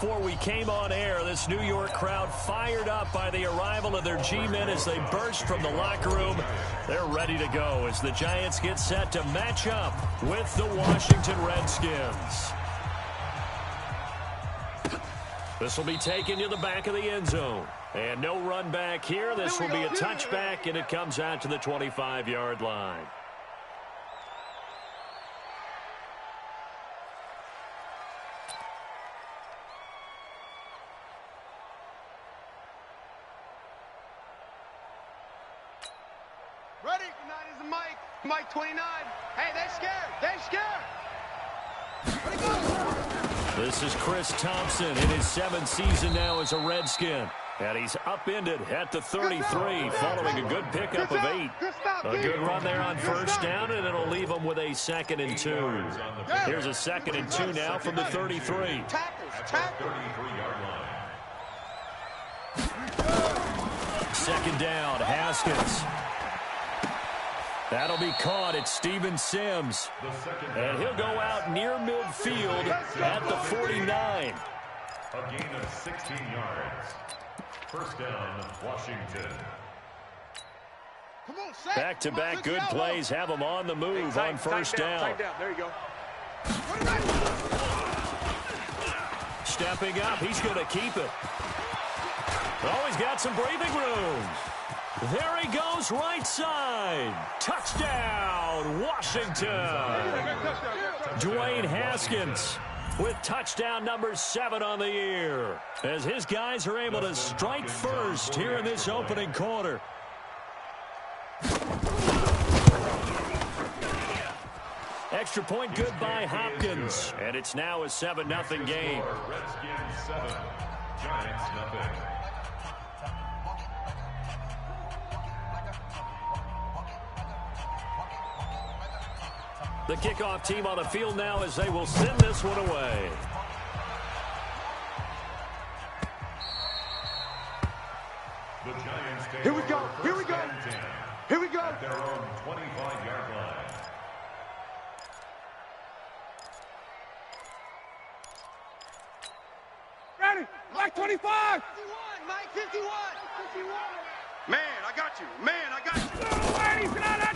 Before we came on air, this New York crowd fired up by the arrival of their G-men as they burst from the locker room. They're ready to go as the Giants get set to match up with the Washington Redskins. This will be taken to the back of the end zone. And no run back here. This will be a touchback, and it comes out to the 25-yard line. Ready? Tonight is Mike. Mike 29. Hey, they're scared. They're scared. Ready, go. This is Chris Thompson in his 7th season now as a Redskin. And he's upended at the 33 following a good pickup of 8. A good run there on first down, and it'll leave him with a 2nd and 2. Here's a 2nd and 2 now from the 33. Second down, Haskins. That'll be caught at Steven Sims. And he'll go out near midfield at the 49. A gain of 16 yards. First down, Washington. Back-to-back good plays have him on the move on first down. There you go. Stepping up, he's going to keep it. Oh, he's got some breathing room. There he goes, right side. Touchdown, Washington. Dwayne Haskins with touchdown number 7 on the year, as his guys are able to strike first here in this opening quarter. Extra point good by Hopkins, and it's now a 7-0 game. Redskins 7, Giants nothing. The kickoff team on the field now as they will send this one away. The Giants take Here we go. over Here we go. first and 10 Here we go. at their own 25-yard line. Ready? Mike 25. 51. Mike 51. 51. Man, I got you. Man, I got you.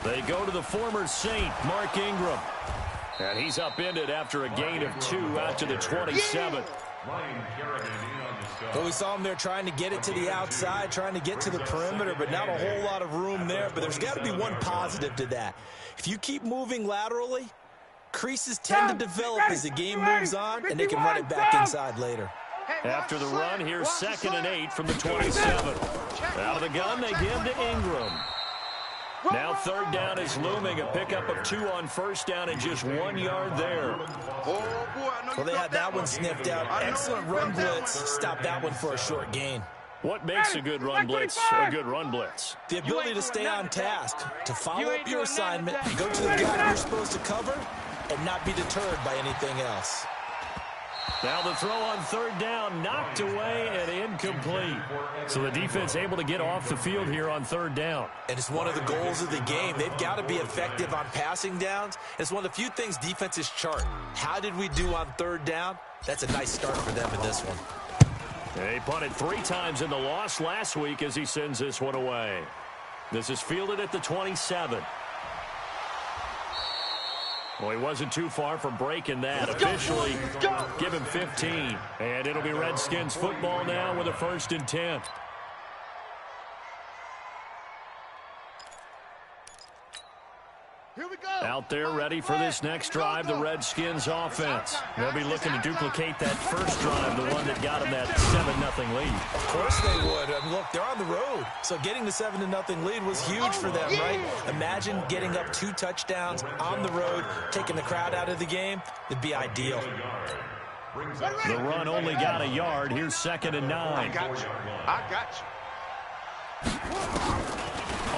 They go to the former Saint, Mark Ingram. And he's upended after a gain of 2 out to the 27. Ryan Kerrigan in on the stop. Well, we saw him there trying to get it to the outside, trying to get to the perimeter, but not a whole lot of room there. But there's got to be one positive to that. If you keep moving laterally, creases tend to develop as the game moves on, and they can run it back inside later. After the run, here's 2nd and 8 from the 27. Out of the gun, they give to Ingram. Now 3rd down is looming, a pickup of 2 on first down and just 1 yard there. Well, they had that one sniffed out. Excellent run blitz. Stop that one for a short gain. What makes a good run blitz a good run blitz? The ability to stay on task, to follow up your assignment, go to the guy you're supposed to cover, and not be deterred by anything else. Now the throw on 3rd down, knocked away and incomplete. So the defense able to get off the field here on 3rd down. And it's one of the goals of the game. They've got to be effective on passing downs. It's one of the few things defenses chart. How did we do on 3rd down? That's a nice start for them in this one. They punted 3 times in the loss last week as he sends this one away. This is fielded at the 27. Well, he wasn't too far from breaking that. Officially, give him 15. And it'll be Redskins football now with a 1st and 10. Here we go. Out there ready for this next drive, the Redskins offense. They'll be looking to duplicate that first drive, the one that got them that 7-0 lead. Of course they would. I mean, look, they're on the road. So getting the 7-0 lead was huge for them, right? Imagine getting up 2 touchdowns on the road, taking the crowd out of the game. It'd be ideal. The run only got a yard. Here's 2nd and 9. I got you.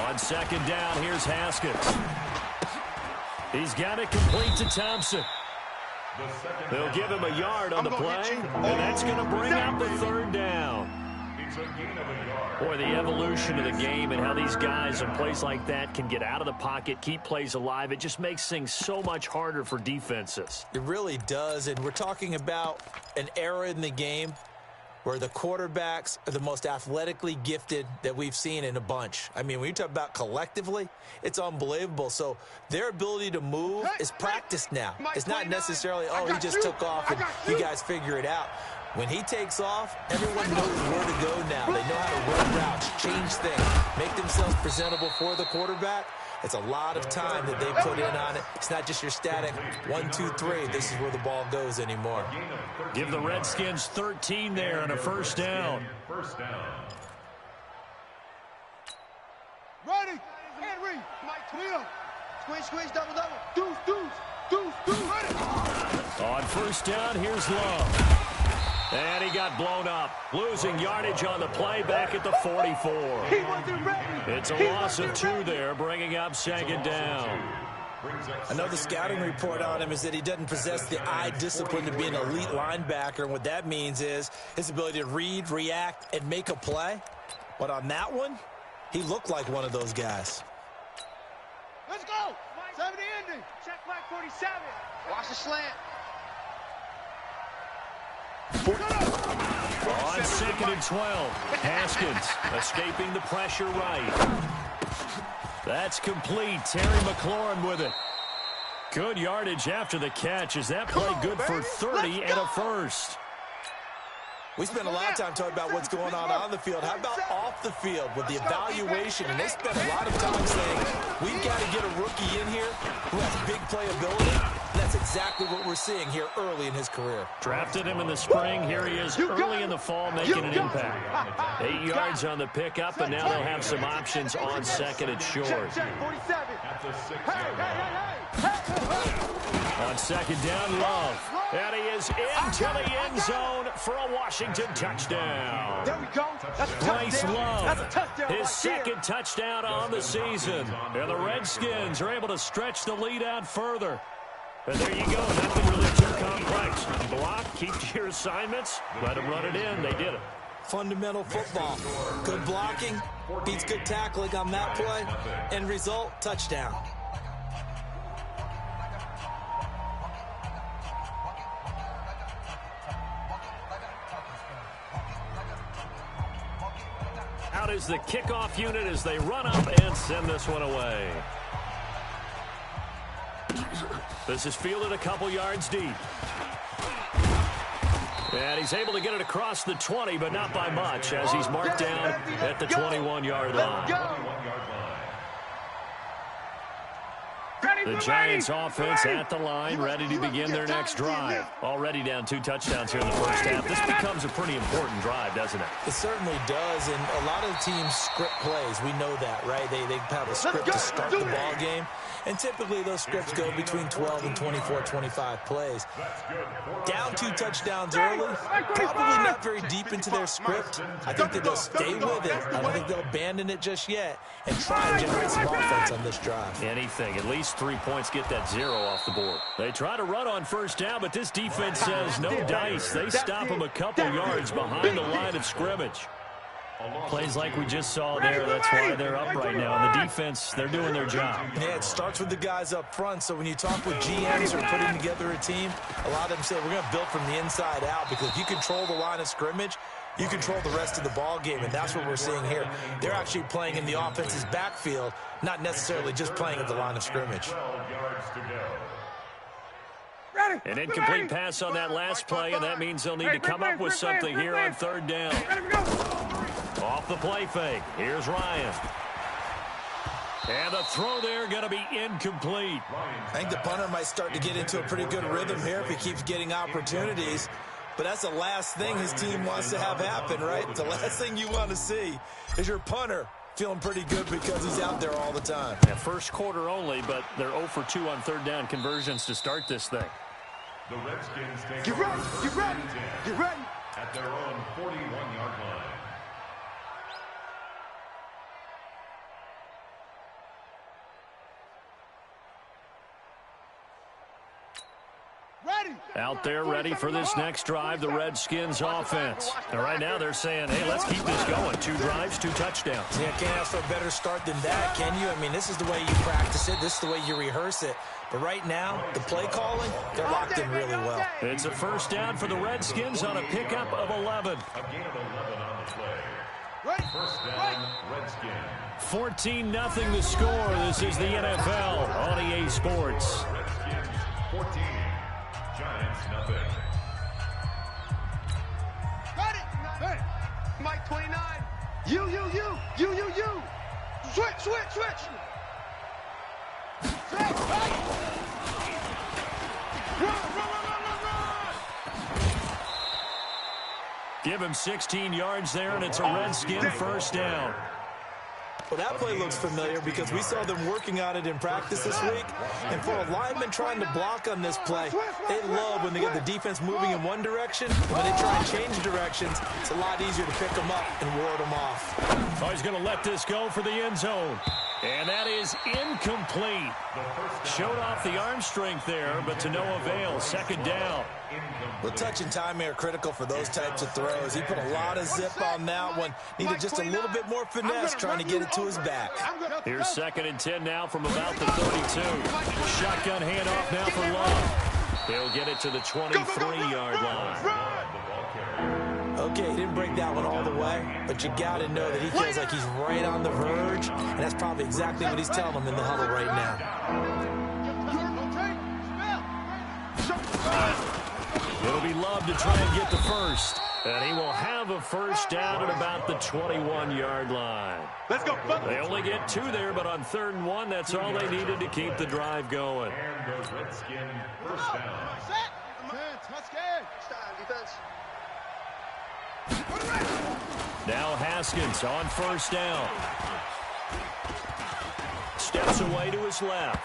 On 2nd down, here's Haskins. He's got it complete to Thompson. They'll give him a yard on the play, and that's going to bring up the 3rd down. It's a gain of a yard. Boy, the evolution of the game and how these guys in plays like that can get out of the pocket, keep plays alive, it just makes things so much harder for defenses. It really does, and we're talking about an era in the game where the quarterbacks are the most athletically gifted that we've seen in a bunch. I mean, when you talk about collectively, it's unbelievable. So their ability to move is practiced now. It's not necessarily, oh, he just took off and you guys figure it out. When he takes off, everyone knows where to go now. They know how to run routes, change things, make themselves presentable for the quarterback. It's a lot of time that they put in on it. It's not just your static 1, 2, 3. This is where the ball goes anymore. Give the Redskins 13 there and a first down. First down. Ready. Henry. Mike Twill. Squeeze, squeeze, double, double. Deuce, deuce. Deuce, deuce. Ready. On first down, here's Love. And he got blown up. Losing yardage on the play back at the 44. He wasn't ready. It's a loss of 2 there, bringing up second down. Another scouting report on him is that he doesn't possess the eye discipline to be an elite linebacker. And what that means is his ability to read, react, and make a play. But on that one, he looked like one of those guys. Let's go. 70 ending. Check back 47. Watch the slant. On second and 12, Haskins escaping the pressure right. That's complete. Terry McLaurin with it. Good yardage after the catch. Is that play good for 30 and a first? We spent a lot of time talking about what's going on the field. How about off the field with the evaluation? And they spent a lot of time saying, we've got to get a rookie in here who has big playability. And that's exactly what we're seeing here early in his career. Drafted him in the spring. Here he is early in the fall making an impact. 8 yards on the pickup, and now they'll have some options on second and short. Check 47. At the 6 On second down, Love. And he is into the end zone for a Washington touchdown. There we go. That's a Bryce touchdown. Love, That's a touchdown his right second touchdown on the season. And the Redskins are able to stretch the lead out further. And there you go. Nothing really too complex. Block, keep to your assignments, let them run it in. They did it. Fundamental football. Good blocking, beats good tackling on that play. End result, touchdown. Out is the kickoff unit as they run up and send this one away. This is fielded a couple yards deep. And he's able to get it across the 20, but not by much, as he's marked down at the 21-yard line. The Giants offense at the line, ready to begin their next drive. Already down 2 touchdowns here in the first half. This becomes a pretty important drive, doesn't it? It certainly does, and a lot of teams script plays. We know that, right? They have a script to start the ball game, and typically those scripts go between 12 and 24, 25 plays. Down 2 touchdowns early, probably not very deep into their script. I think that they'll stay with it. I don't think they'll abandon it just yet and try and generate some offense on this drive. Anything, at least 3 points, get that 0 off the board. They try to run on first down, but this defense says no dice. They stop them a couple yards behind the line of scrimmage. Plays like we just saw there, that's why they're up right now. And the defense, they're doing their job. Yeah, it starts with the guys up front. So when you talk with GMs who are putting together a team, a lot of them say we're going to build from the inside out, because if you control the line of scrimmage, you control the rest of the ball game, and that's what we're seeing here. They're actually playing in the offense's backfield, not necessarily just playing at the line of scrimmage. An incomplete pass on that last play, and that means they'll need to come up with something here on third down. Off the play fake. Here's Ryan. And the throw there going to be incomplete. I think the punter might start to get into a pretty good rhythm here if he keeps getting opportunities. But that's the last thing his team wants to have happen, right? The last thing you want to see is your punter feeling pretty good because he's out there all the time. Yeah, first quarter only, but they're 0 for 2 on third down conversions to start this thing. The Redskins take Get ready, get ready, get ready. At their own 41-yard line. Ready. Out there ready for this next drive, the Redskins offense. And right now they're saying, hey, let's keep this going. 2 drives, 2 touchdowns. Yeah, can't ask for a better start than that, can you? I mean, this is the way you practice it. This is the way you rehearse it. But right now, the play calling, they're locked in really well. It's a first down for the Redskins on a pickup of 11. A gain of 11 on the play. First down, Redskins. 14-0 the score. This is the NFL on EA Sports. Redskins 14, Giants nothing. Ready. Mike 29. You. Switch. Run. Give him 16 yards there, and it's a Redskin first down. Well, that play looks familiar because we saw them working on it in practice this week. And for a lineman trying to block on this play, they love when they get the defense moving in one direction. When they try and change directions, it's a lot easier to pick them up and ward them off. Oh, he's going to let this go for the end zone. And that is incomplete. Showed off the arm strength there, but to no avail. Second down. Well, touch and time are critical for those types of throws. He put a lot of zip on that one. Needed just a little bit more finesse trying to get it to his back. Here's 2nd and 10 now from about the 32. Shotgun handoff now for Love. He'll get it to the 23-yard line. Okay, he didn't break that one all the way, but you got to know that he feels like he's right on the verge, and that's probably exactly what he's telling him in the huddle right now. It'll be Love to try and get the first. And he will have a first down at about the 21-yard line. Let's go. They only get 2 there, but on 3rd and 1, that's all they needed to keep the drive going. And the Redskin first down. Now Haskins on first down. Steps away to his left.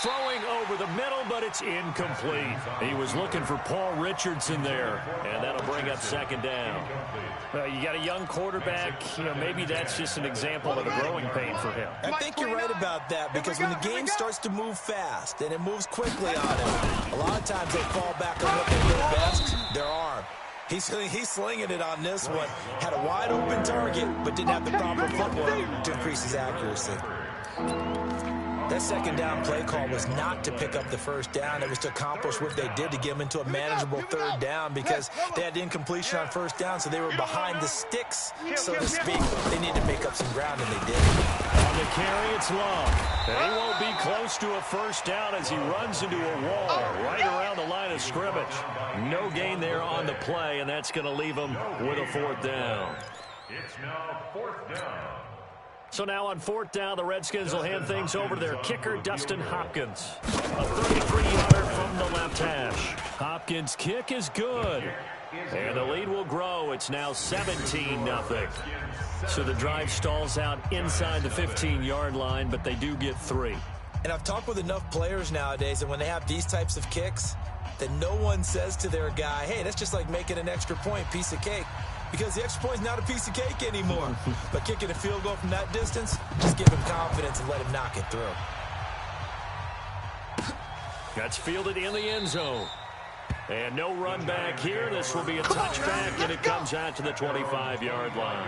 Throwing over the middle, but it's incomplete. He was looking for Paul Richardson there, and that'll bring up 2nd down. You got a young quarterback. Maybe that's just an example of a growing pain for him. I think you're right about that, because when the game starts to move fast and it moves quickly on him, a lot of times they fall back on what they do best, their arm. He's slinging it on this one. Had a wide open target, but didn't have the proper footwork to increase his accuracy. That 2nd down play call was not to pick up the first down. It was to accomplish what they did to get them into a manageable 3rd down, because they had incompletion on first down, so they were behind the sticks, so to speak. They needed to make up some ground, and they did. On the carry, it's Love. And he won't be close to a first down as he runs into a wall right around the line of scrimmage. No gain there on the play, and that's going to leave him with a 4th down. It's now 4th down. So now on 4th down, the Redskins will hand things over to their kicker, Dustin Hopkins. A 33-yarder from the left hash. Hopkins' kick is good. And the lead will grow. It's now 17-0. So the drive stalls out inside the 15-yard line, but they do get 3. And I've talked with enough players nowadays, and when they have these types of kicks, that no one says to their guy, hey, that's just like making an extra point, piece of cake. Because the extra point is not a piece of cake anymore. But kicking a field goal from that distance, just give him confidence and let him knock it through. That's fielded in the end zone. And no run back here. This will be a touchback, and it comes out to the 25-yard line.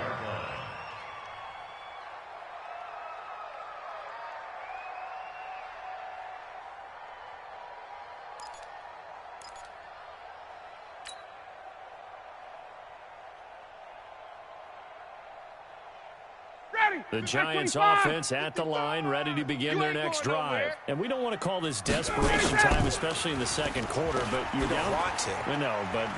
The Giants offense at the line, ready to begin their next drive. And we don't want to call this desperation time, especially in the 2nd quarter, but you're down. Want to. No, but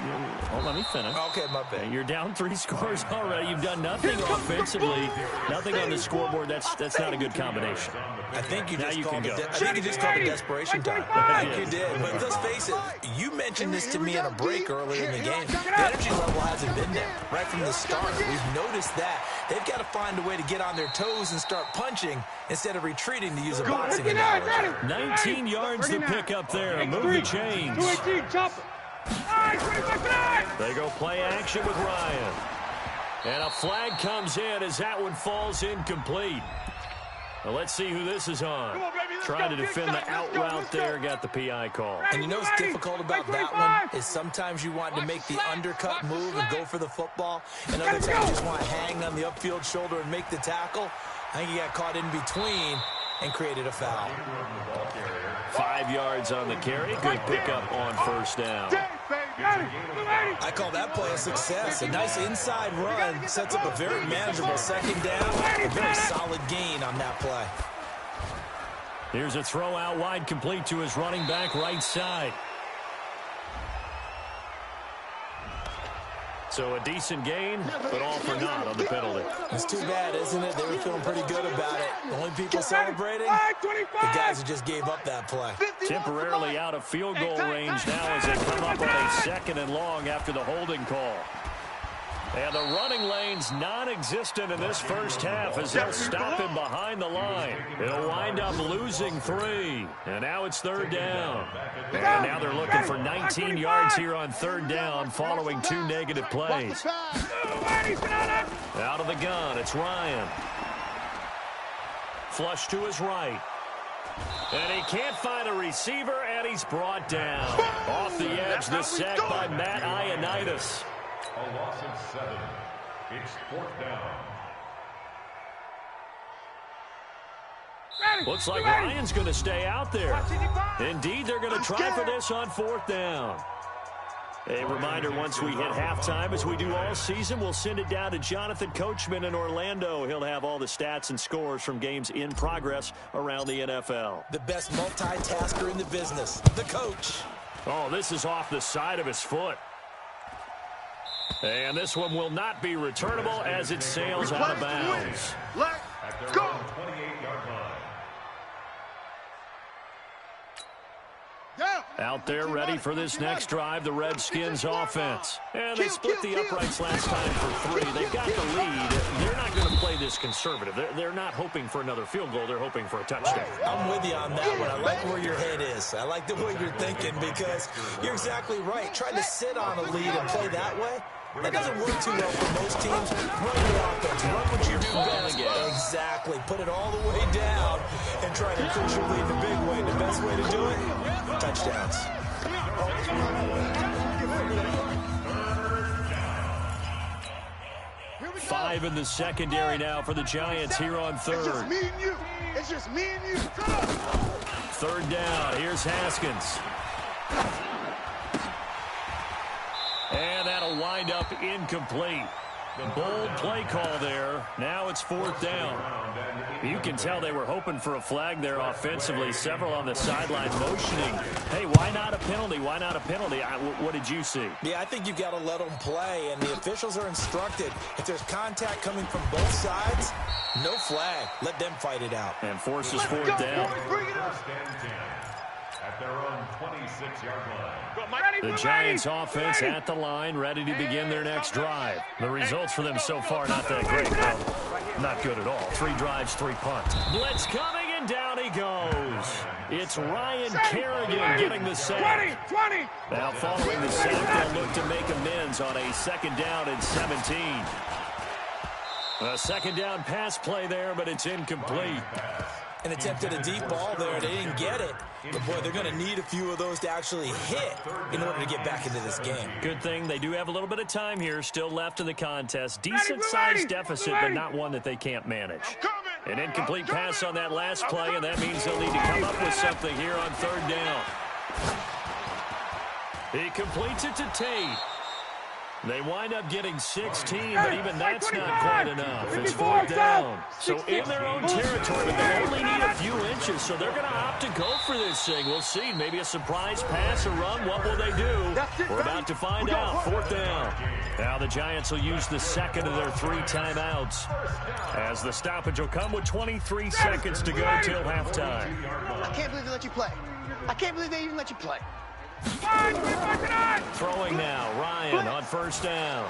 let me finish. Okay, my bad. You're down 3 scores already. You've done nothing offensively, nothing on the scoreboard. That's not a good combination. I think you Now just you called can it. go. I think you just called it desperation time. I think you did. But let's face it, you mentioned this to me in a break earlier in the game. The energy level hasn't been there right from the start. We've noticed that. They've got to find a way to get on their toes and start punching instead of retreating, to use a boxing analogy. 19 yards to pick up there. Move the chains. They go play action with Ryan. And a flag comes in as that one falls incomplete. Well, let's see who this is on. Come on, baby. Trying to defend the out route there, got the PI call. And you know what's difficult about that one is sometimes you want to make the undercut move and go for the football, and other times you just want to hang on the upfield shoulder and make the tackle. I think he got caught in between and created a foul. 5 yards on the carry. Good pickup on first down. I call that play a success. A nice inside run sets up a very manageable second down. A very solid gain on that play. Here's a throw out wide, complete to his running back right side. So a decent gain, but all for naught on the penalty. It's too bad, isn't it? They were feeling pretty good about it. The only people celebrating, the guys who just gave up that play. Temporarily out of field goal range now as they come up on a second and long after the holding call. And the running lane's non-existent in this first half as they'll stop him behind the line. It'll wind up losing 3. And now it's third down. And now they're looking for 19 yards here on third down following 2 negative plays. Out of the gun, it's Ryan. Flush to his right. And he can't find a receiver, and he's brought down. Off the edge, the sack by Matt Ioannidis. A loss of 7. It's fourth down. Looks like Ryan's going to stay out there. Indeed, they're going to try for this on fourth down. A reminder, once we hit halftime, as we do all season, we'll send it down to Jonathan Coachman in Orlando. He'll have all the stats and scores from games in progress around the NFL. The best multitasker in the business, the coach. Oh, this is off the side of his foot. And this one will not be returnable as it sails out of bounds. Let's go. 28-yard line. Out there ready for this next drive, the Redskins offense. And they split the uprights last time for 3. They've got the lead. They're not going to play this conservative. They're not hoping for another field goal. They're hoping for a touchdown. I'm with you on that one. I like where your head is. I like the way you're thinking because you're exactly right. Trying to sit on a lead and play that way, that doesn't work too well for most teams. Run your offense. Run what you do best. Exactly. Put it all the way down and try to push your lead the big way. The best way to do it, touchdowns. 5 in the secondary now for the Giants here on third. It's just me and you. It's just me and you. Third down. Here's Haskins. And that'll wind up incomplete. Bold play call there. Now it's fourth down. You can tell they were hoping for a flag there offensively. Several on the sideline motioning. Hey, why not a penalty? Why not a penalty? What did you see? Yeah, I think you've got to let them play, and the officials are instructed. If there's contact coming from both sides, no flag. Let them fight it out. And forces fourth down. Bring it up. At their own 26-yard line. The Giants offense at the line, ready to begin their next drive. The results for them so far, not that great, though. Not good at all. 3 drives, 3 punts. Blitz coming, and down he goes. It's Ryan Kerrigan getting the sack. 20. Now following the sack, they'll look to make amends on a second down and 17. A second down pass play there, but it's incomplete. And attempted a deep ball there. They didn't get it. But, boy, they're going to need a few of those to actually hit in order to get back into this game. Good thing they do have a little bit of time here still left in the contest. Decent-sized deficit, but not one that they can't manage. An incomplete pass on that last play, and that means they'll need to come up with something here on third down. He completes it to Tate. They wind up getting 16, but even that's not quite enough. It's fourth down. So in their own territory, but they only need a few inches, so they're going to opt to go for this thing. We'll see. Maybe a surprise pass or run. What will they do? We're about to find out. Fourth down. Now the Giants will use the second of their 3 timeouts as the stoppage will come with 23 seconds to go till halftime. I can't believe they let you play. I can't believe they even let you play. Throwing now, Ryan on first down.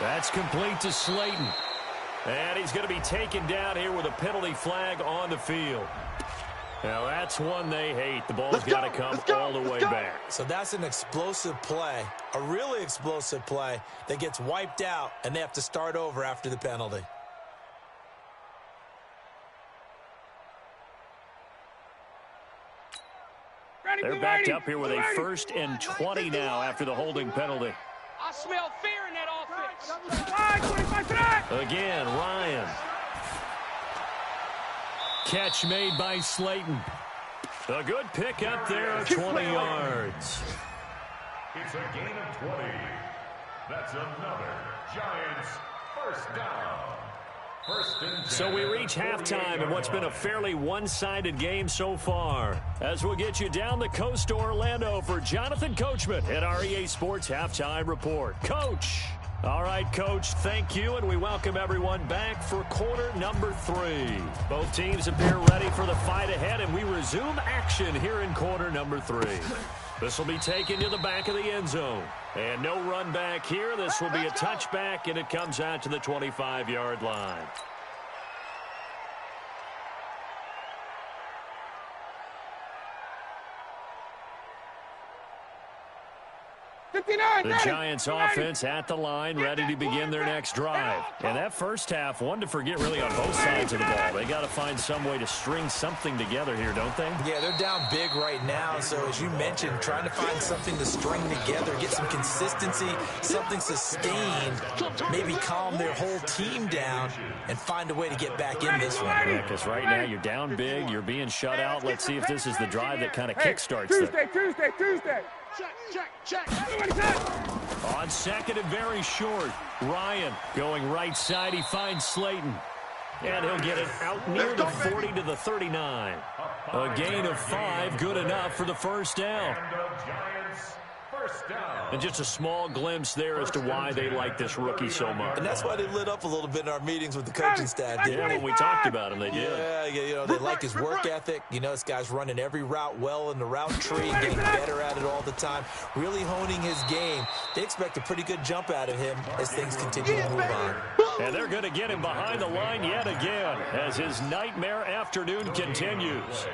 That's complete to Slayton. And he's going to be taken down here with a penalty flag on the field. Now that's one they hate. The ball's got to come all the way back. So that's an explosive play, a really explosive play that gets wiped out, and they have to start over after the penalty. They're backed up here with a 1st and 20 now after the holding penalty. I smell fear in that offense. Again, Ryan. Catch made by Slayton. A good pick up there of 20 yards. It's a gain of 20. That's another Giants first down. So we reach halftime in what's been a fairly one-sided game so far. As we'll get you down the coast to Orlando for Jonathan Coachman at our EA Sports Halftime Report. Coach. All right, Coach, thank you, and we welcome everyone back for quarter number 3. Both teams appear ready for the fight ahead, and we resume action here in quarter number 3. This will be taken to the back of the end zone. And no run back here. This will be a touchback, and it comes out to the 25-yard line. The Giants offense at the line, ready to begin their next drive. And that first half, one to forget really on both sides of the ball. They got to find some way to string something together here, don't they? Yeah, they're down big right now. So as you mentioned, trying to find something to string together, get some consistency, something sustained, maybe calm their whole team down and find a way to get back in this one. Yeah, because right now you're down big, you're being shut out. Let's see if this is the drive that kind of kickstarts them. Tuesday. Check. On second and very short, Ryan going right side. He finds Slayton. And he'll get it out near the 40 to the 39. A gain of 5, good enough for the first down. And just a small glimpse there as to why they like this rookie so much. And that's why they lit up a little bit in our meetings with the coaching staff. Yeah, when we talked about him, they did. Yeah, you know, they like his work ethic. You know, this guy's running every route well in the route tree, getting better at it all the time, really honing his game. They expect a pretty good jump out of him as things continue to move on. And they're going to get him behind the line yet again as his nightmare afternoon continues.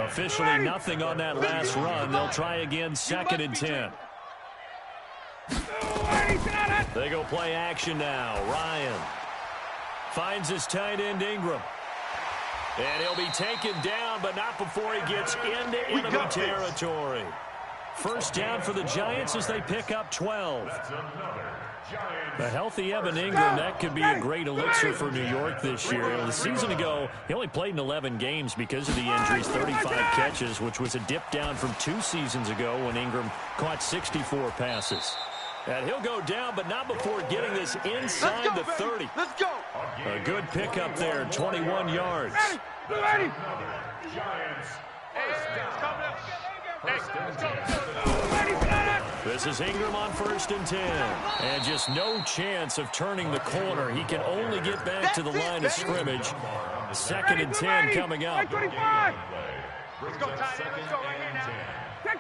Officially nothing on that last run. They'll try again, 2nd and 10. They go play action now. Ryan finds his tight end Ingram. And he'll be taken down, but not before he gets into enemy territory. First down for the Giants as they pick up 12. A healthy Evan Ingram, that could be a great elixir for New York this year. The season ago, he only played in 11 games because of the injuries, 35 catches, which was a dip down from 2 seasons ago when Ingram caught 64 passes. And he'll go down, but not before getting this inside the 30. Let's go. A good pickup there, 21 yards. Ready. This is Ingram on 1st and 10. And just no chance of turning the corner. He can only get back to the line of scrimmage. 2nd and 10 coming up. Let's go, tight end. Let's go right here now.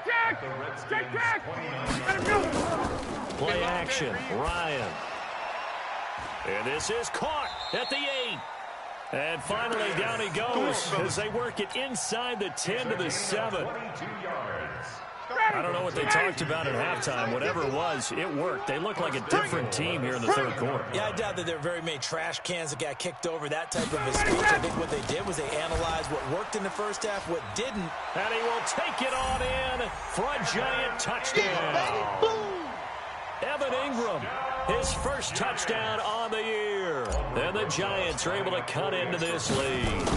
Check. Let him go. Play action, Ryan. And this is caught at the 8. And finally, down he goes as they work it inside the 10 to the 7. I don't know what they talked about at halftime. Whatever it was, it worked. They look like a different team here in the third quarter. Yeah, I doubt that there are very many trash cans that got kicked over, that type of a speech. I think what they did was they analyzed what worked in the first half, what didn't. And he will take it on in for a Giant touchdown. Evan Ingram, his first touchdown on the year. And the Giants are able to cut into this lead.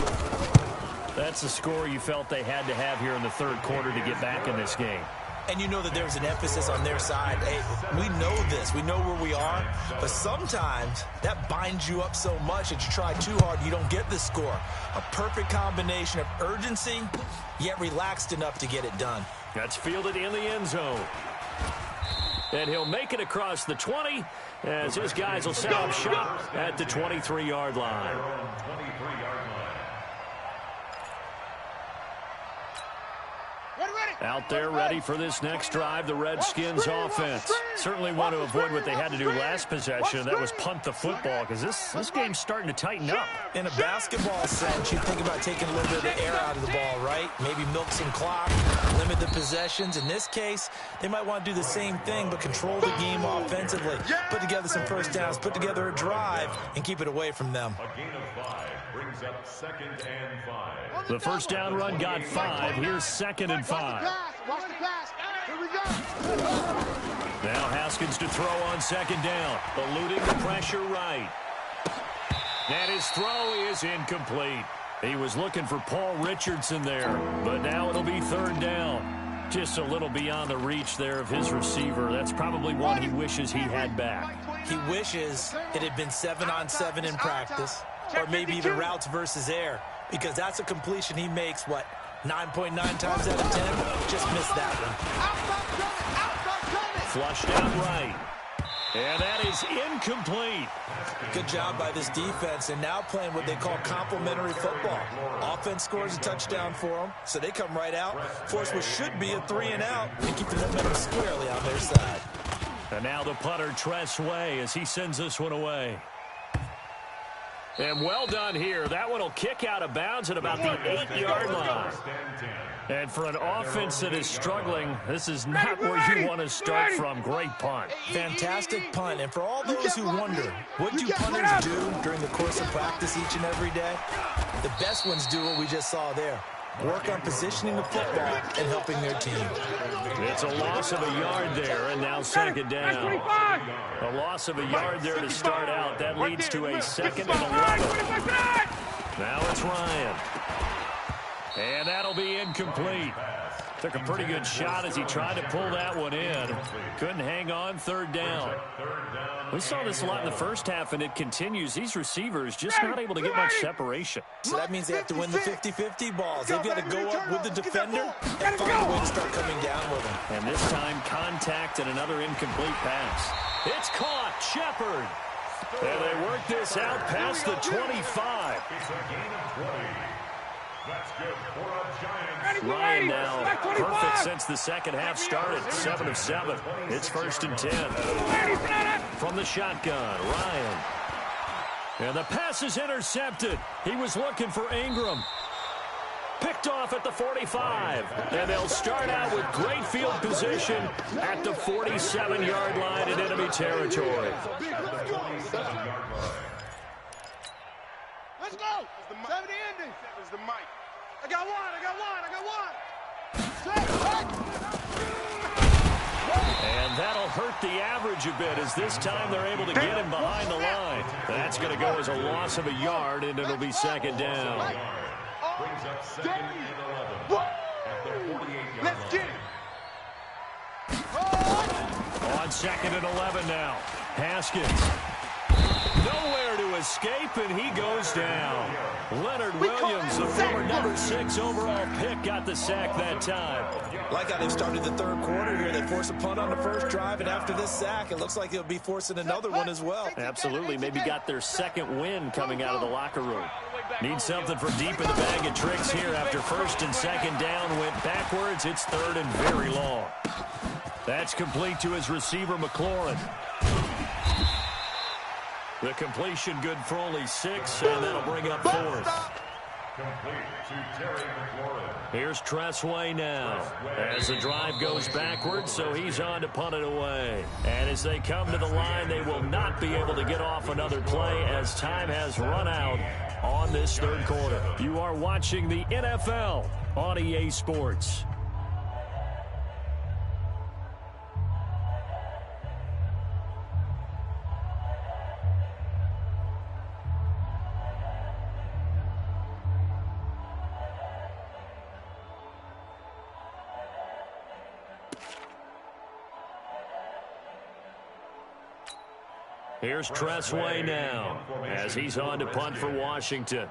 That's the score you felt they had to have here in the third quarter to get back in this game. And you know that there's an emphasis on their side. Hey, we know this. We know where we are. But sometimes that binds you up so much that you try too hard, you don't get the score. A perfect combination of urgency, yet relaxed enough to get it done. That's fielded in the end zone. And he'll make it across the 20 as his guys will set up shop at the 23-yard line. Out there ready for this next drive, the Redskins offense. Certainly want to avoid what they had to do last possession. That was punt the football, because this game's starting to tighten up. In a basketball sense, you think about taking a little bit of the air out of the ball, right? Maybe milk some clock, limit the possessions. In this case, they might want to do the same thing, but control the game offensively. Put together some first downs, put together a drive, and keep it away from them. A gain of 5 brings up 2nd and 5. The first down run got 5. Here's 2nd and 5. Watch the pass. Here we go. Now Haskins to throw on 2nd down. Eluding the pressure right. And his throw is incomplete. He was looking for Paul Richardson there, but now it'll be 3rd down. Just a little beyond the reach there of his receiver. That's probably one he wishes he had back. He wishes it had been 7-on-7 in practice, or maybe even routes versus air, because that's a completion he makes, 9.9 times out of 10? Just missed that one. Flushed out right. And that is incomplete. Good job by this defense, and now playing what they call complementary football. Offense scores a touchdown for them, so they come right out, force what should be a 3-and-out, and keep the momentum squarely on their side. And now the punter, Tress Way, as he sends this one away. And well done here. That one will kick out of bounds at about the 8-yard line. And for an offense that is struggling, this is not where you want to start from. Great punt. Fantastic punt. And for all those who wonder, what do punters do during the course of practice each and every day? The best ones do what we just saw there. Work on positioning the football and helping their team. It's a loss of a yard there, and now 2nd down. A loss of a yard there to start out. That leads to a 2nd and 11. Now it's Ryan. And that'll be incomplete. Took a pretty good shot as he tried to pull that one in. Couldn't hang on. 3rd down. We saw this a lot in the first half, and it continues. These receivers just not able to get much separation. So that means they have to win the 50-50 balls. They've got to go up with the defender and find a way to start coming down with him. And this time, contact and another incomplete pass. It's caught. Shepard. And they work this out past the 25. It's a gain of 20. That's good for a Giants. Ryan now perfect since the second half started. 7 of 7. It's 1st and 10. From the shotgun, Ryan. And the pass is intercepted. He was looking for Ingram. Picked off at the 45. And they'll start out with great field position at the 47-yard line in enemy territory. Let's go. 70 ending. That was the mic. I got one. And that'll hurt the average a bit as this time they're able to get him behind the line. That's going to go as a loss of a yard, and it'll be 2nd down. Brings up 2nd and 11 at the 48-yard line. Let's get it. On 2nd and 11 now. Haskins. Nowhere to escape, and he goes down. Leonard Williams, the former number 6 overall pick, got the sack that time. Like how they've started the 3rd quarter here. They force a punt on the first drive, and after this sack, it looks like they'll be forcing another one as well. Absolutely. Maybe got their 2nd win coming out of the locker room. Need something from deep in the bag of tricks here after 1st and 2nd down. Went backwards. It's 3rd and very long. That's complete to his receiver, McLaurin. The completion good for only 6, and that'll bring up 4th. Complete to Terry McLaurin. Here's Tress Way now as the drive goes backwards, so he's on to punt it away. And as they come to the line, they will not be able to get off another play as time has run out on this 3rd quarter. You are watching the NFL on EA Sports. Here's Tress Way now as he's on to punt for Washington.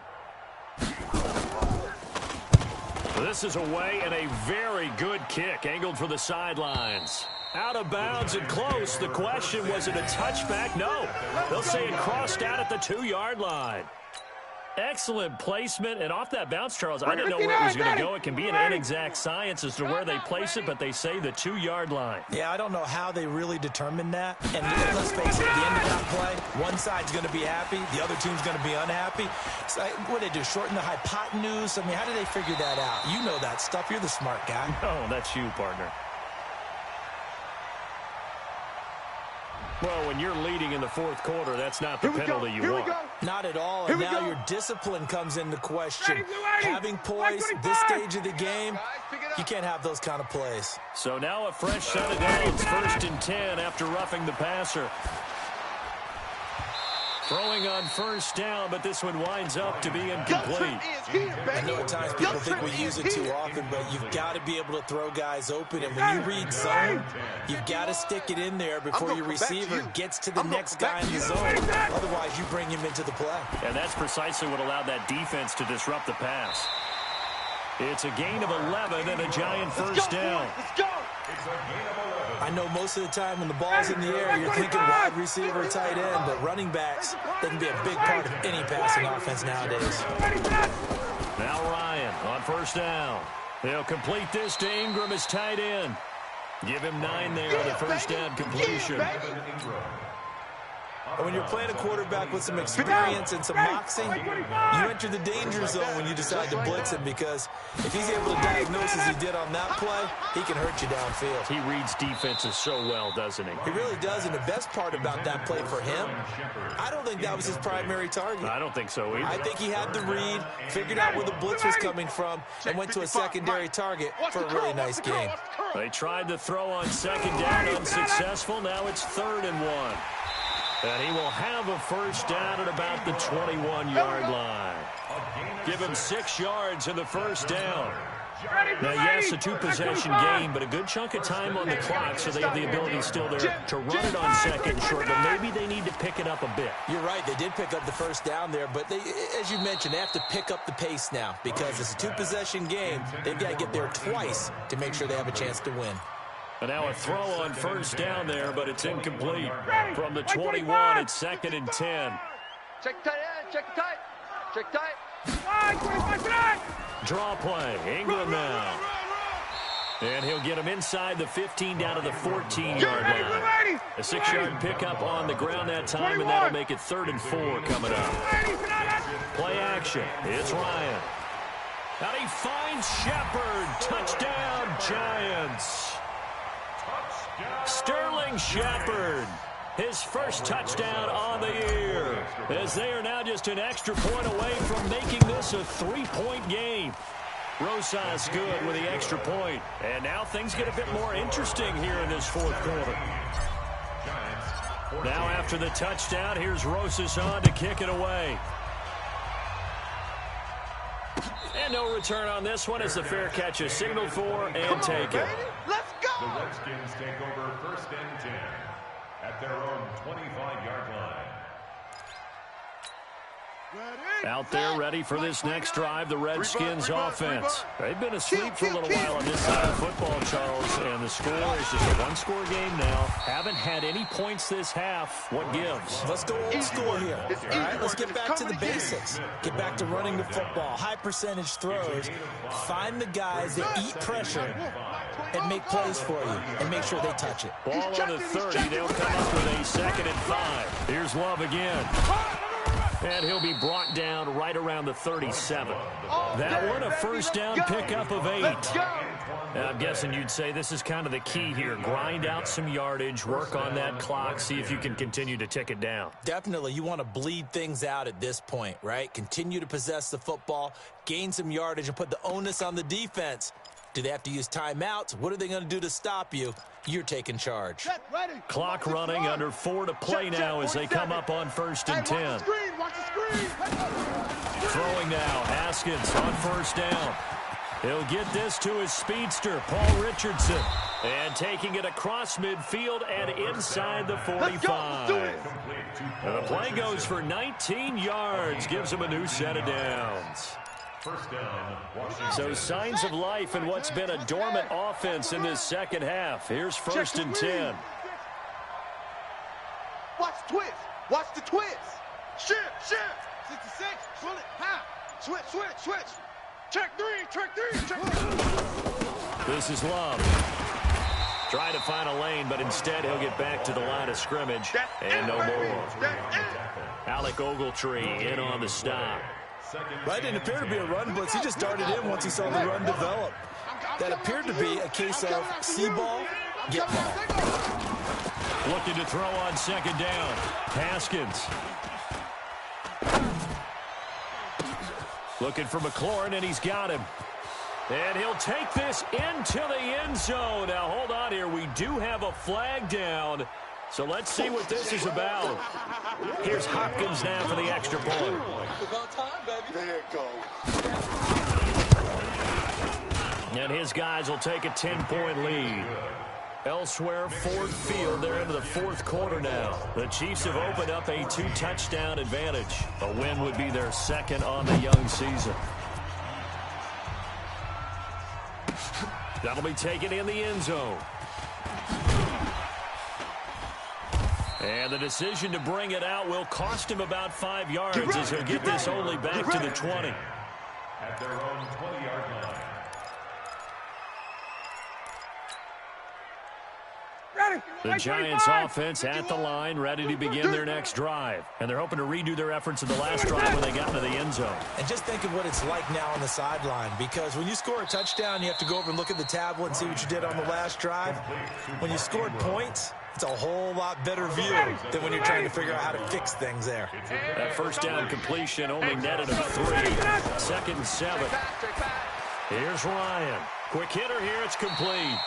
This is away and a very good kick angled for the sidelines. Out of bounds and close. The question, was it a touchback? No. They'll say it crossed out at the 2-yard line. Excellent placement, and off that bounce, Charles, I didn't know where it was going to go. It can be an inexact science as to where they place it, but they say the 2-yard line. Yeah, I don't know how they really determined that. And let's face it, at the end of that play, one side's going to be happy, the other team's going to be unhappy. So what did they do, shorten the hypotenuse? I mean, how did they figure that out? You know that stuff. You're the smart guy. Oh, that's you, partner. Well, when you're leading in the fourth quarter, that's not the penalty you want. Not at all. And now your discipline comes into question. Having poise this stage of the game, you can't have those kind of plays. So now a fresh set of downs, 1st and 10 after roughing the passer. Throwing on 1st down, but this one winds up to be incomplete. I know at times people think we use it too often, but you've got to be able to throw guys open. And when you read zone, you've got to stick it in there before your receiver gets to the next guy in the zone. Otherwise, you bring him into the play. And that's precisely what allowed that defense to disrupt the pass. It's a gain of 11 and a giant 1st down. Let's go. I know most of the time when the ball's in the air, you're thinking wide receiver, tight end, but running backs, they can be a big part of any passing offense nowadays. Now Ryan on 1st down. They'll complete this to Ingram as tight end. Give him 9 there on the 1st down completion. And when you're playing a quarterback with some experience and some moxie, you enter the danger zone when you decide to blitz him, because if he's able to diagnose as he did on that play, he can hurt you downfield. He reads defenses so well, doesn't he? He really does, and the best part about that play for him, I don't think that was his primary target. I don't think so either. I think he had the read, figured out where the blitz was coming from, and went to a secondary target for a really nice game. They tried to throw on 2nd down, unsuccessful. Now it's 3rd and 1. And he will have a 1st down at about the 21-yard line. Give him 6 yards in the 1st down. Now, yes, a 2-possession game, but a good chunk of time on the clock, so they have the ability still there to run it on 2nd and short, but maybe they need to pick it up a bit. You're right. They did pick up the 1st down there, but they, as you mentioned, they have to pick up the pace now because it's a 2-possession game. They've got to get there twice to make sure they have a chance to win. And now a throw on 1st down there, but it's incomplete. From the 21, it's 2nd and 10. Check tight end, check tight. Check tight. Draw play. Ingram now. And he'll get him inside the 15 down to the 14-yard line. A 6-yard pickup on the ground that time, and that'll make it 3rd and 4 coming up. Play action. It's Ryan. And he finds Shepard. Touchdown, Giants. Sterling Shepard, his 1st touchdown on the year, as they are now just an extra point away from making this a 3-point game. Rosas good with the extra point, and now things get a bit more interesting here in this 4th quarter. Now after the touchdown, here's Rosas on to kick it away. And no return on this one as the fair catch is signaled for and taken. Let's go. The Redskins take over 1st and 10 at their own 25-yard line. Out there ready for this next drive, the Redskins offense. They've been asleep for a little while on this side of football, Charles, and the score is just a 1-score game now. Haven't had any points this half. What gives? Let's go old school here. All right, let's get back to the basics. Get back to running the football, high percentage throws. Find the guys that eat pressure and make plays for you and make sure they touch it. Ball on the 30. They'll come up with a 2nd and 5. Here's Love again. And he'll be brought down right around the 37. That one, a 1st down pickup of 8. And I'm guessing you'd say this is kind of the key here. Grind out some yardage, work on that clock, see if you can continue to tick it down. Definitely. You want to bleed things out at this point, right? Continue to possess the football, gain some yardage, and put the onus on the defense. Do they have to use timeouts? What are they going to do to stop you? You're taking charge. Clock running, under 4 to play now as they come up on 1st and 10. Throwing now, Haskins on 1st down. He'll get this to his speedster, Paul Richardson. And taking it across midfield and inside the 45. And the play goes for 19 yards, gives him a new set of downs. So signs of life in what's been a dormant offense in this 2nd half. Here's 1st and 10. Watch the twist. Watch the twist. Shift. 66, pull it, ha! Switch. Check three. This is Love. Trying to find a lane, but instead he'll get back to the line of scrimmage. And no more. Alec Ogletree in on the stop. That didn't appear to be a run blitz. He just darted in once he saw the run develop. That appeared to be a case of see ball, get ball. Looking to throw on second down. Haskins. Looking for McLaurin, and he's got him. And he'll take this into the end zone. Now, hold on here. We do have a flag down. So let's see what this is about. Here's Hopkins now for the extra point. There it goes. And his guys will take a 10-point lead. Elsewhere, Ford Field, they're into the fourth quarter now. The Chiefs have opened up a 2-touchdown advantage. A win would be their second on the young season. That'll be taken in the end zone. And the decision to bring it out will cost him about 5 yards as he'll get this only back to the 20. At their own 20-yard line. The Giants offense at the line, ready to begin their next drive. And they're hoping to redo their efforts in the last drive when they got into the end zone. And just think of what it's like now on the sideline, because when you score a touchdown, you have to go over and look at the tablet and see what you did on the last drive. When you scored points, it's a whole lot better view than when you're trying to figure out how to fix things there. That first down completion only netted him 3. 2nd and 7. Here's Ryan. Quick hitter here. It's complete.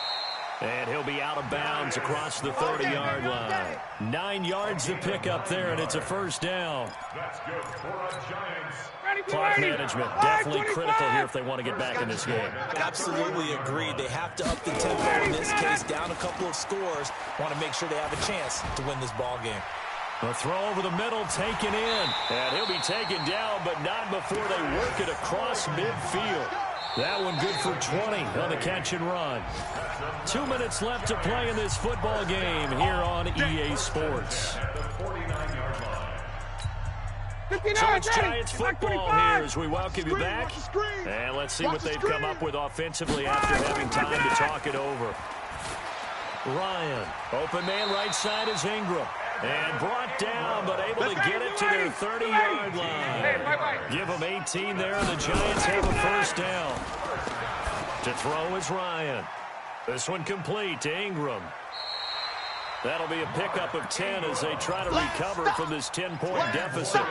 And he'll be out of bounds across the 30-yard line. 9 yards to pick up there, and it's a first down. That's good for a Giants. Clock management definitely critical here if they want to get back in this game. Absolutely agreed. They have to up the tempo in this case, down a couple of scores. Want to make sure they have a chance to win this ball game. A throw over the middle, taken in. And he'll be taken down, but not before they work it across midfield. That one good for 20 on the catch and run. 2 minutes left to play in this football game here on EA Sports. So it's Giants football here as we welcome you back. And let's see what they've come up with offensively after having time to talk it over. Ryan, open man right side is Ingram. And brought down, but able to get it to their 30-yard line. Give them 18 there, and the Giants have a first down. To throw is Ryan. This one complete to Ingram. That'll be a pickup of 10 as they try to recover from this 10-point deficit.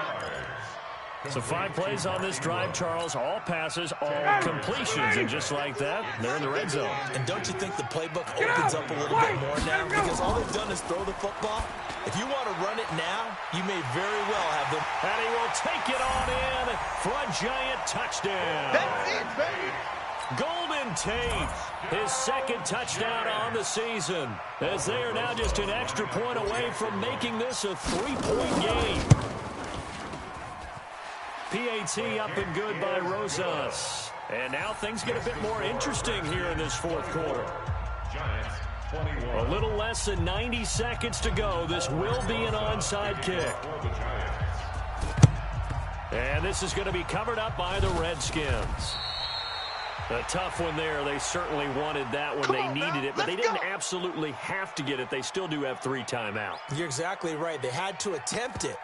So 5 plays on this drive, Charles. All passes, all completions. And just like that, they're in the red zone. And don't you think the playbook opens up a little bit more now? Because all they've done is throw the football. If you want to run it now, you may very well have them. And he will take it on in for a Giant touchdown. That's it, baby. Golden Tate, his 2nd touchdown on the season, as they are now just an extra point away from making this a 3-point game. PAT up and good by Rosas. And now things get a bit more interesting here in this fourth quarter. Giants 21. A little less than 90 seconds to go. This will be an onside kick. And this is going to be covered up by the Redskins. A tough one there. They certainly wanted that when they needed it, but they didn't absolutely have to get it. They still do have 3 timeouts. You're exactly right. They had to attempt it.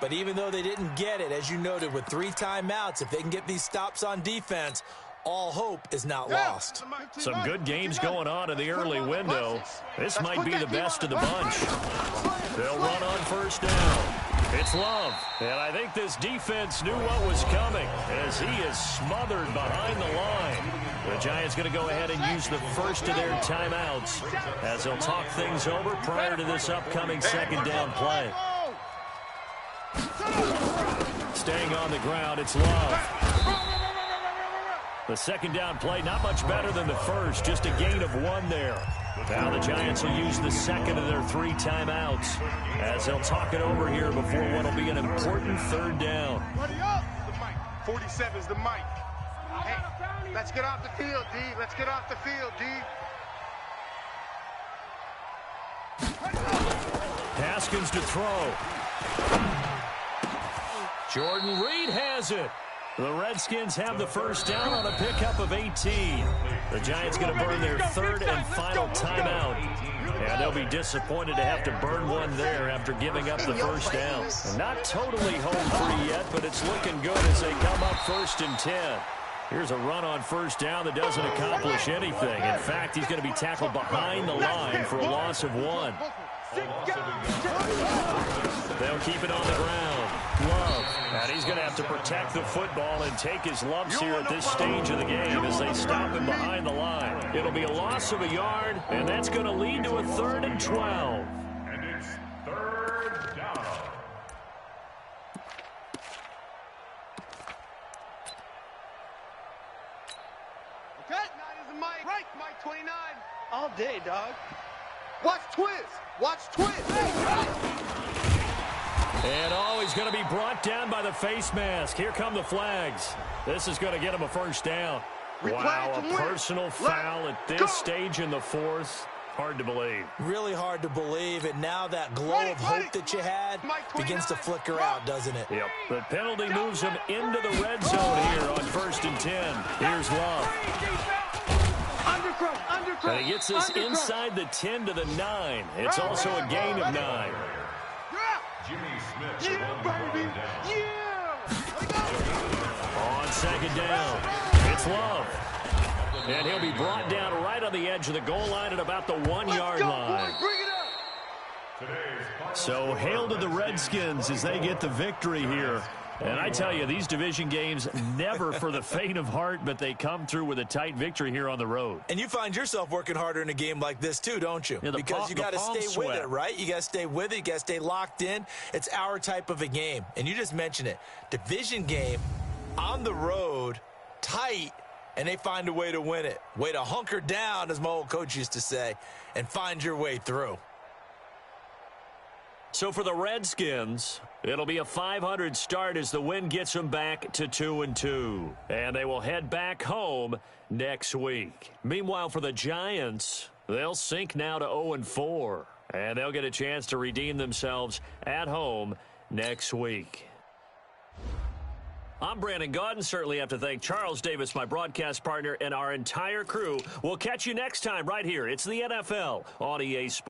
But even though they didn't get it, as you noted, with 3 timeouts, if they can get these stops on defense, all hope is not lost. Some good games going on in the early window. This might be the best of the bunch. They'll run on first down. It's Love. And I think this defense knew what was coming as he is smothered behind the line. The Giants going to go ahead and use the first of their timeouts as they'll talk things over prior to this upcoming 2nd down play. Staying on the ground, it's Love. The 2nd down play, not much better than the first, just a gain of 1 there. Now the Giants will use the 2nd of their 3 timeouts as they'll talk it over here before what will be an important 3rd down. Buddy up. The mic. 47's the mic. Hey, let's get off the field, D. Let's get off the field, D. Haskins to throw. Jordan Reed has it. The Redskins have the first down on a pickup of 18. The Giants going to burn their third and final timeout. And they'll be disappointed to have to burn one there after giving up the first down. Not totally home free yet, but it's looking good as they come up 1st and 10. Here's a run on first down that doesn't accomplish anything. In fact, he's going to be tackled behind the line for a loss of 1. They'll keep it on the ground. Love. And he's going to have to protect the football and take his lumps here at this stage of the game as they stop him behind the line. It'll be a loss of a yard, and that's going to lead to a 3rd and 12. And it's 3rd down. Okay, that is Mike. Right, Mike 29. All day, dog. Watch twist. Watch twist. And he's going to be brought down by the face mask. Here come the flags. This is going to get him a first down. Wow, a personal foul at this stage in the 4th. Hard to believe. Really hard to believe, and now that glow of hope that you had begins to flicker out, doesn't it? Yep. The penalty moves him into the red zone here on 1st and 10. Here's Love. And he gets this inside the 10 to the 9. It's also a gain of 9. Jimmy Smith. On 2nd down, it's Love. And he'll be brought down right on the edge of the goal line at about the 1-yard line. So hail to the Redskins as they get the victory here. And I tell you, these division games never for the faint of heart, but they come through with a tight victory here on the road. And you find yourself working harder in a game like this too, don't you? Yeah, because you got to stay with it, right? You got to stay with it. You got to stay locked in. It's our type of a game. And you just mentioned it. Division game, on the road, tight, and they find a way to win it. Way to hunker down, as my old coach used to say, and find your way through. So for the Redskins, it'll be a .500 start as the win gets them back to 2-2. And they will head back home next week. Meanwhile, for the Giants, they'll sink now to 0-4. And they'll get a chance to redeem themselves at home next week. I'm Brandon Gaudin. Certainly have to thank Charles Davis, my broadcast partner, and our entire crew. We'll catch you next time right here. It's the NFL on EA Sports.